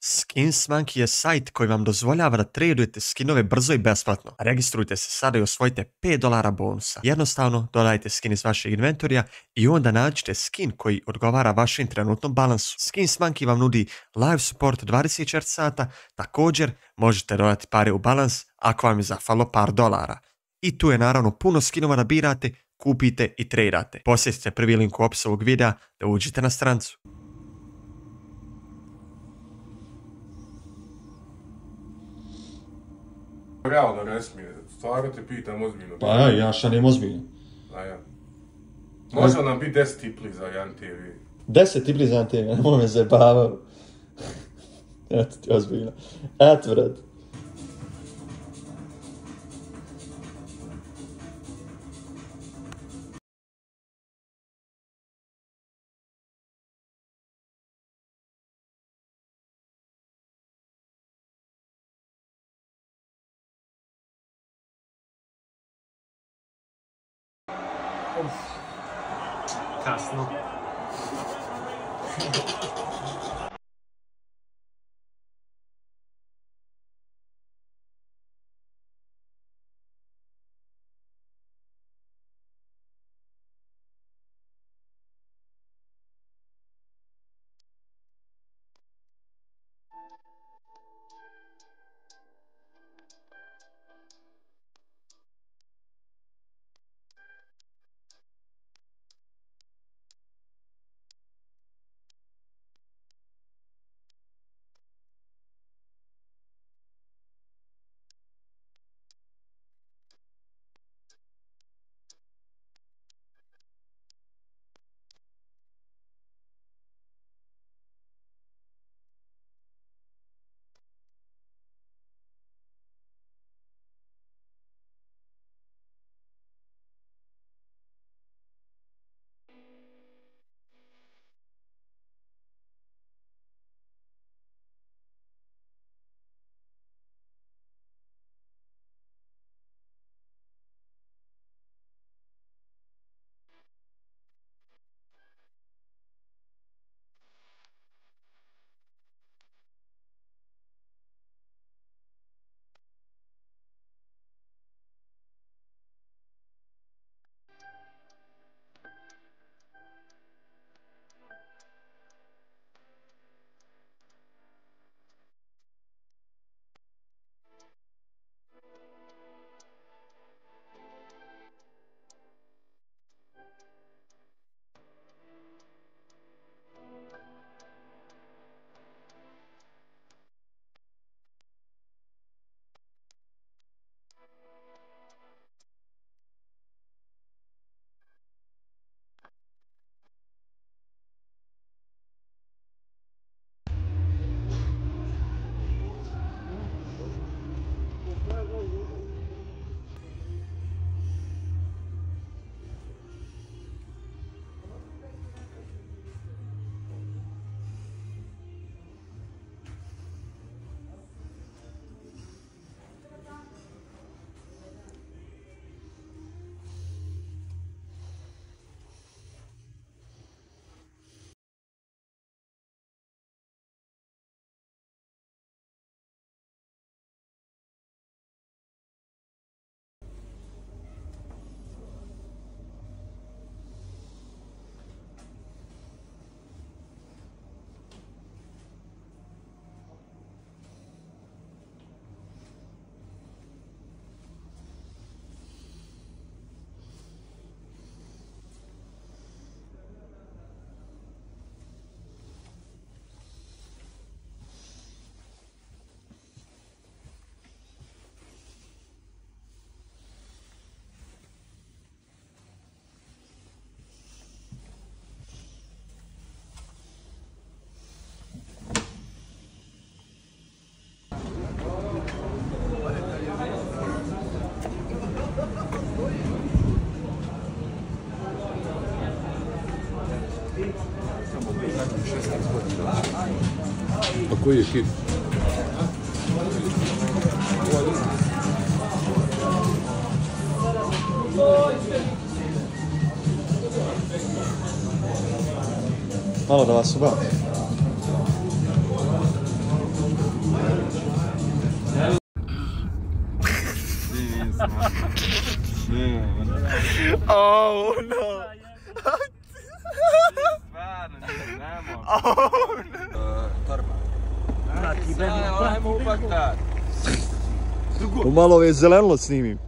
Skins Monkey je sajt koji vam dozvoljava da tradujete skinove brzo i besplatno. Registrujte se sada i osvojite $5 bonusa. Jednostavno dodajte skin iz vašeg inventorija i onda nađite skin koji odgovara vašem trenutnom balansu. Skins Monkey vam nudi live support 24 sata, također možete dodati pare u balans ako vam je zafalo par dolara. I tu je naravno puno skinova da birate, kupite i tradate. Posjetite prvi link u opisu ovog videa da uđete na stranicu. Realno ne smije, stvarno te pitam ozbiljno. Pa ja šaljem ozbiljno. A ja. Može nam biti 10 tipli za jedan TV? 10 tipli za jedan TV, nemoj me zajebavao. Eto ti ozbiljno. Eto vrat. Kasno. A koji je hit? Malo da vas ubavim. Oh no! Stvarno, ne može. Oh no! Torba. Ajmo upaktat. Malo je zelenilo snimim.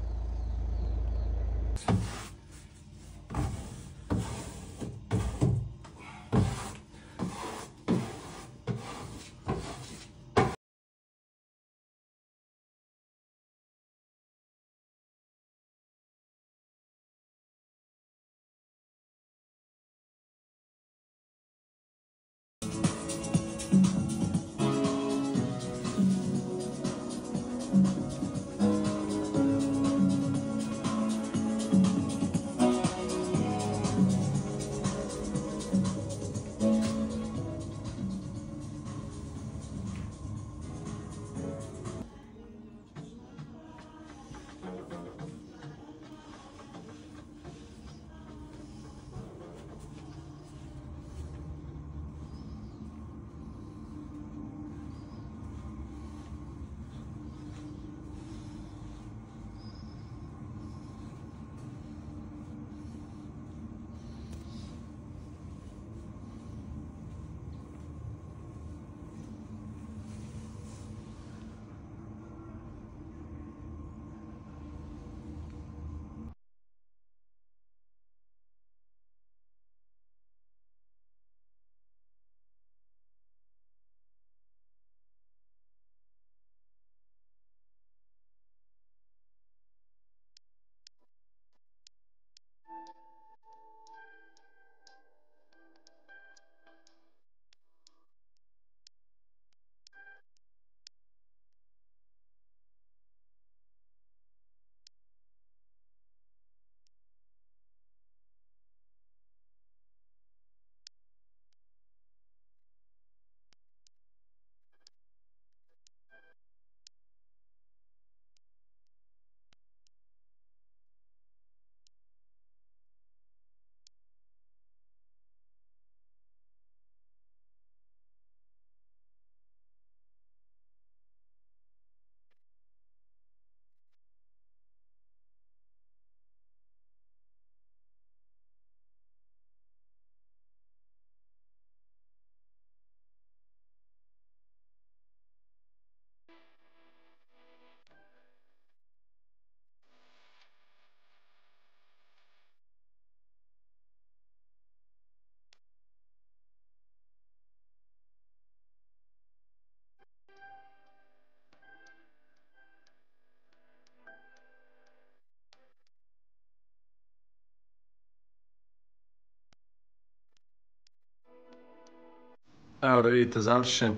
Evo da vidite završen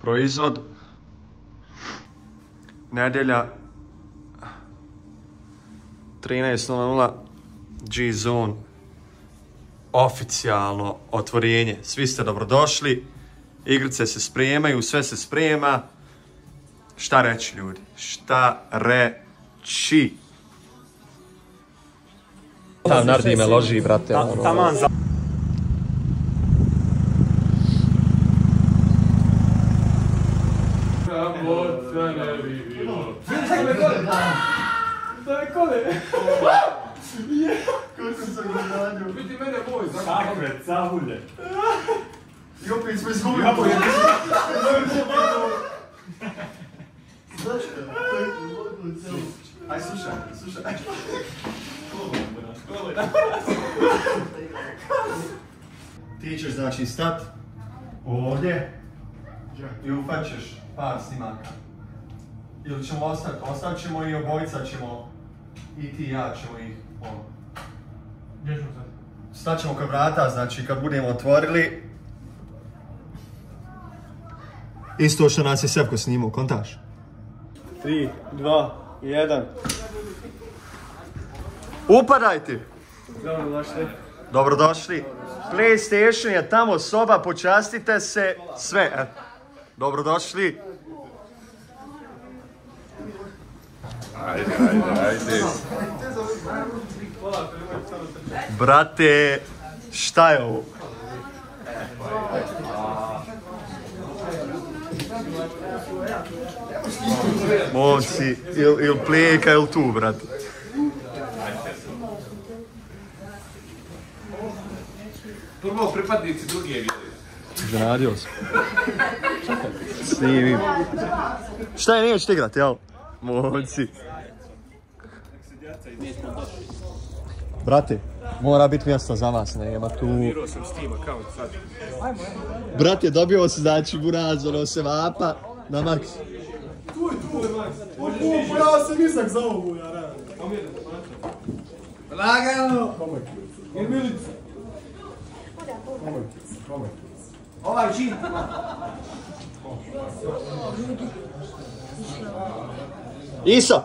proizvod. Nedjelja 13:00 G-Zone oficijalno otvorenje. Svi ste dobrodošli. Igrice se spremaju, sve se sprema. Šta reći ljudi? Šta reći? Tam nardi me loži, brate. Taman za... Daj kole! Kako sam gledanju? Vidi mene moj, zakon. Cahulje. I opet smo izgubili. Aj, slušaj. Ti ćeš znači stat ovdje i ufaćeš par snimaka. Ili ćemo ostat ćemo i obojica ćemo, i ti i ja ćemo ih, ono. Gdje ćemo sad? Stat ćemo kod vrata, znači kad budemo otvorili. Isto što nas je Sevko snimao, kontaš? 3, 2, 1. Upadajte! Dobrodošli. Dobrodošli. PlayStation je tamo, soba, počastite se, sve. Dobrodošli. Ajde. Brate, šta je ovo? Momci, il plijeka, il tu, brate. Prvo pripadnici druge vjere. Iznenadio sam. Snimim. Šta je, nećete igrat, jel? Moci. Brate, mora biti mjesto za vas, nema tu... Virao sam Steam account sad. Brate, dobio se znači buraz, ono se vapa na maks. Tu je Max. Ja sam nisak za ovu, ja radim. Lagano! Jer Milica. Ovaj čin! Iso!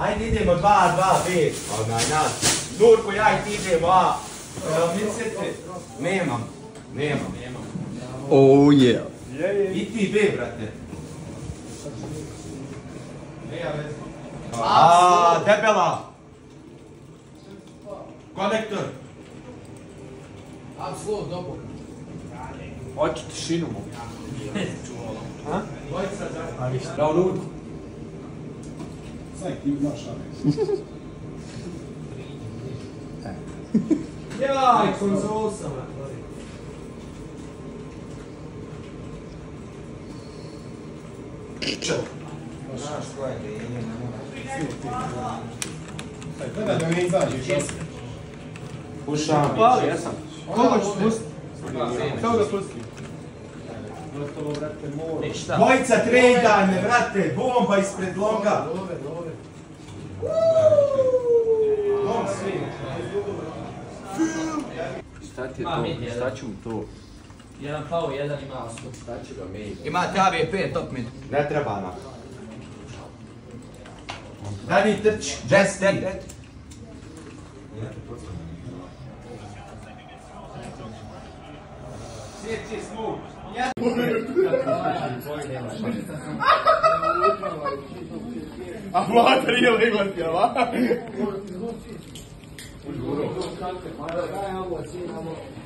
Ajde idemo 2, 2, 5. Onaj nas. Nurko, ja i ti idemo, a. Mislite? Nemam. Oh yeah. I ti B, brate. A, debela. Konektor. Apsolutno, dobro. Hoću tišinu mu. Ha? Bravo, Nurko. Jaj, konzol sam. Znaš koja je denje, Gledaj da ne izađeš. Pušam, jesam. Koga ću spustiti? Kako da spustim? Gotovo, brate, mora. Dvojica trejdane, brate, bomba ispred longa. Long swing. Šta ti je to? Šta ću mu to? Jedan pao, jedan ima osnovu. Šta će ga meni? Imate AV5 top mid. Ne treba nam. Dani trč, just dead. Sjeći smuk. A mater je legati, a va?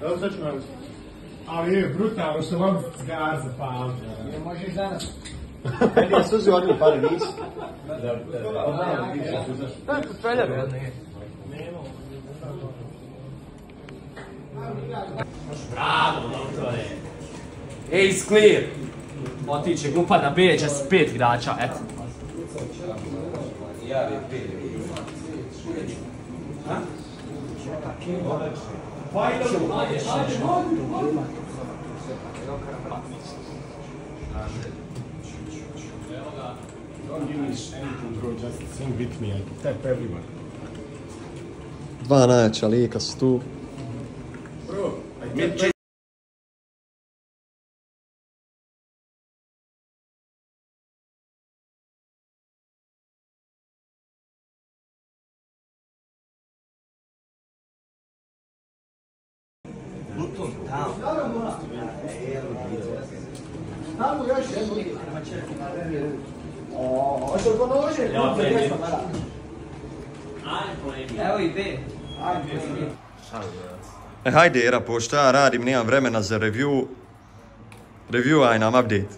Evo sad ću naučiti. Ali je brutalno što vam zgar zapamti. Ne možeš danas. Ja suzi odli pare nisi. Tako peljaru jedno je. Bravo, doktore. Ace clear. Otiće grupa na B, će s 5 igrača, eto. Don't give me anything, bro. Just sing with me. I can tap everyone. Dva najjača lika su tu. Bro, I can Evo i B. Hajde Era, pošto ja radim, nemam vremena za review. Reviewaj nam update.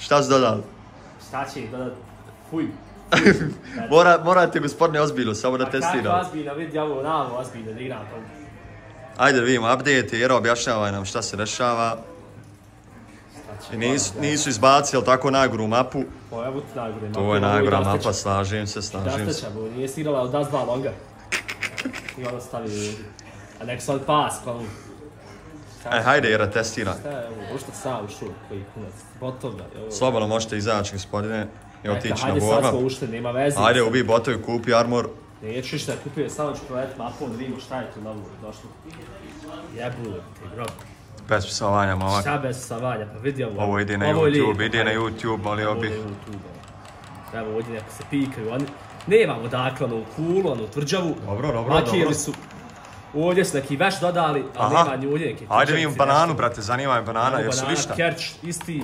Šta su dodali? Šta će dodat? Fuj. Morate gospodine ozbiljno, samo da testiram. Kako ozbiljno, vidi ovo namo ozbiljno da igram. Ajde vidimo update, Era objašnjavaj nam šta se dešava. I nisu izbacili tako najgoru mapu. Evo ti najgore mapa. To je najgora mapa, slažem se. Dastaća, nije si igrala od Das 2 longa. I ono stavi a nek sad pas, pa mu. Hajde Era, testiraj. Evo, što sam ušao, koji kunac, botovna. Slobodno možete izaći, gospodine, i otići na Hajde sad borba. smo ušli, nema veze. Ajde, ubi botovi, kupi armor. Neću ništa kupio, samo ću provjeriti mapu, da vidimo šta je tu novo došlo. Jebule, ti bro. bespisavanja, momak. Šta bespisavanja, pa vidi ovo. Ovo ide na YouTube, ide na YouTube, molio bih. Evo ovdje neko se pikaju, nemamo dakle ono u kulu, ono u tvrđavu. Dobro. Makijeli su. Ovdje su neki veš dodali, ali nema njulje neki. Ajde vidimo bananu, brate, zanima me banana, jesu lišta? Kerč, isti.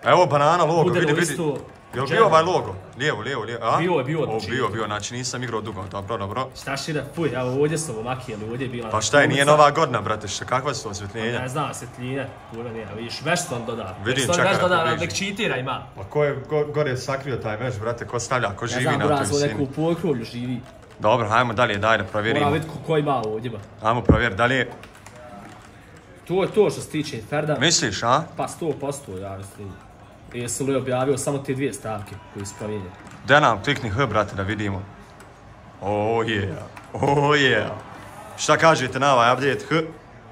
Evo banana, logo, vidi. Isto, jel bio ovaj logo? Lijevo, a? Bio. Bio, znači nisam igrao dugo, dobro. Šta šira, fuj, evo ovdje su ovo makijeli, ovdje je bila... Pa šta je, nije nova godina, brate, kakva su to osvjetljenja? Ne znam, osvjetljenje, kurva nije, vidiš, veš su vam dodali. Vidim, čekaj, veš dodali, nek čitira ima. Pa ko je gore sakrio taj veš, brate, ko stavlja, ko živi na toj visini? Ne znam, neku pokrovlju živi. Dobro, hajmo dalje, daj da provjerimo. Moram vidjeti ko ima ovdje ba. Hajmo provjeriti, dalje. To je to što se tiče Inferda. Misliš, a? Pa 100%, ja mislim. Jesu li objavio samo te dvije stavke koje su promijenjene. Da nam klikni H, brate, da vidimo. Oh yeah. Šta kažete na ovaj update H?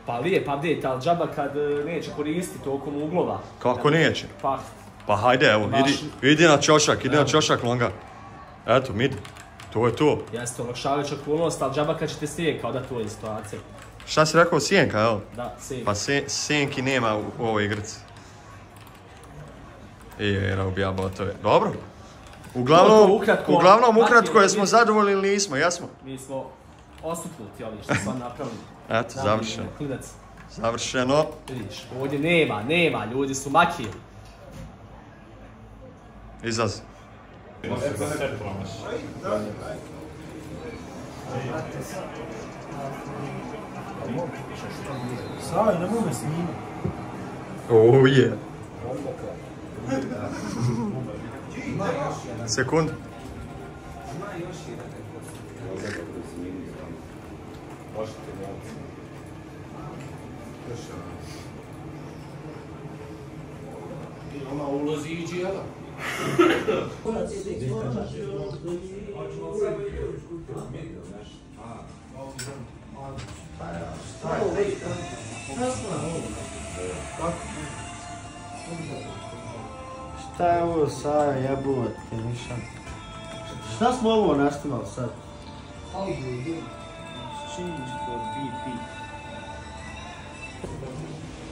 Pa lijep update, ali džaba kad neće koristiti toliko uglova. Kako neće? Pa hajde, evo, idi na čošak, longa. Eto, mid. To je to. Jeste, olakšavajuća okolnost, ali džaba kad ćete sjenka, kao da to je situacija. Šta si rekao, sjenka, evo? Da, sjenka. Pa sjenki nema u ovoj igrici. Ubija botove. Dobro. Uglavnom ukratko jesmo zadovoljni ili nismo, jesmo? Mi smo osupnuti ovdje što smo napravili. Eto, završeno. Vidiš, ovdje nema, ljudi su makijeli. Izlazi. Saj, ne mogu snimati. Oh yeah. Sekund. Ona ulozi i džijela. Šta je ovo Saja, jebote, nišan. Šta smo ovo nastavili sad?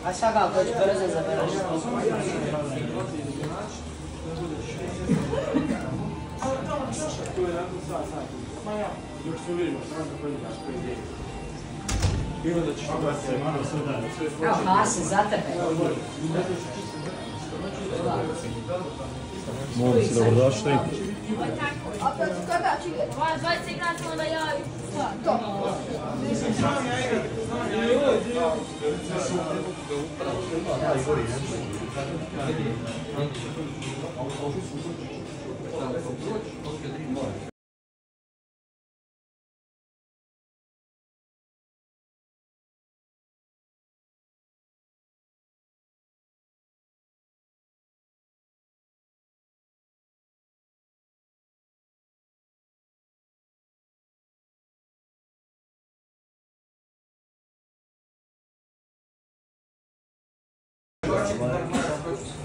A svakako ću brzo završiti. Evo, Hase, za tebe. Momci, dobrodošli. Dvajica igrača, onda ja i to.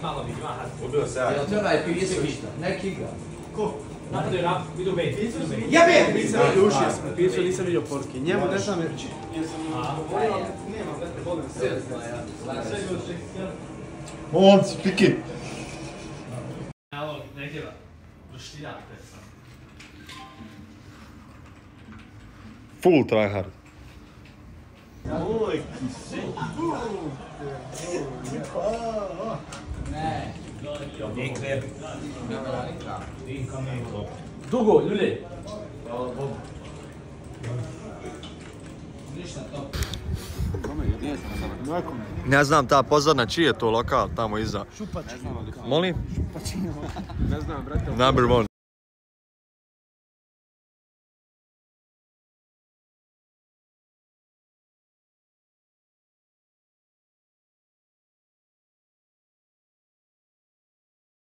Malo mi ima. Ubio se ja. Treba je pisao išta, neki igra. Ko? Napadio rap, vidio bejt. Ja bejt! Nisam vidio uši, pisao, nisam vidio portke. Njemu ne znam reći. Momci, piki. Evo, nekjeva. Roštiljate sam. Full tryhard. Oj, Ne. Dugo, ljulje. Ništa to. Ne znam ta pozadna, čiji je to lokal tamo iza? Šupački. Molim? Ne znam, brate. Number one.